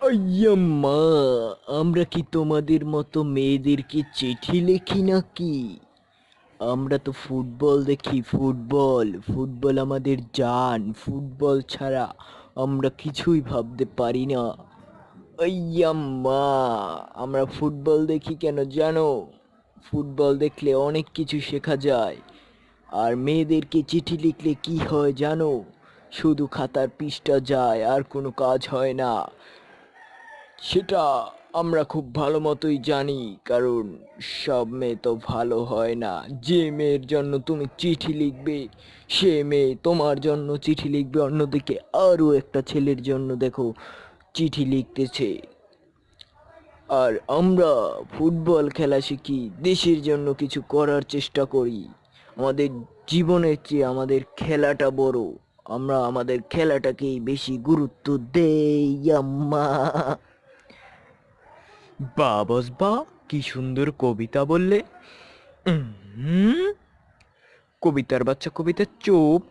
আইয়াম্মা, আমরা কি তোমাদের মতো মেয়েদেরকে চিঠি লিখি নাকি? আমরা তো ফুটবল দেখি, ফুটবল ফুটবল আমাদের জান। ফুটবল ছাড়া আমরা কিছুই ভাবতে পারি না। আইয়াম্মা, আমরা ফুটবল দেখি কেন জানো? ফুটবল দেখলে অনেক কিছু শেখা যায়। আর মেয়েদেরকে চিঠি লিখলে কি হয় জানো? শুধু খাতার পৃষ্ঠা যায়, আর কোনো কাজ হয় না। সেটা আমরা খুব ভালো মতোই জানি, কারণ সব মেয়ে তো ভালো হয় না। যে মেয়ের জন্য তুমি চিঠি লিখবে, সে মেয়ে তোমার জন্য চিঠি লিখবে। অন্যদিকে আরও একটা ছেলের জন্য দেখো চিঠি লিখতেছে। আর আমরা ফুটবল খেলা শিখি, দেশের জন্য কিছু করার চেষ্টা করি। আমাদের জীবনের চেয়ে আমাদের খেলাটা বড়। আমরা আমাদের খেলাটাকেই বেশি গুরুত্ব দেই আম্মা। বা বস বা, কি সুন্দর কবিতা বললে। হুম, কবিতার বাচ্চা কবিতা চুপ।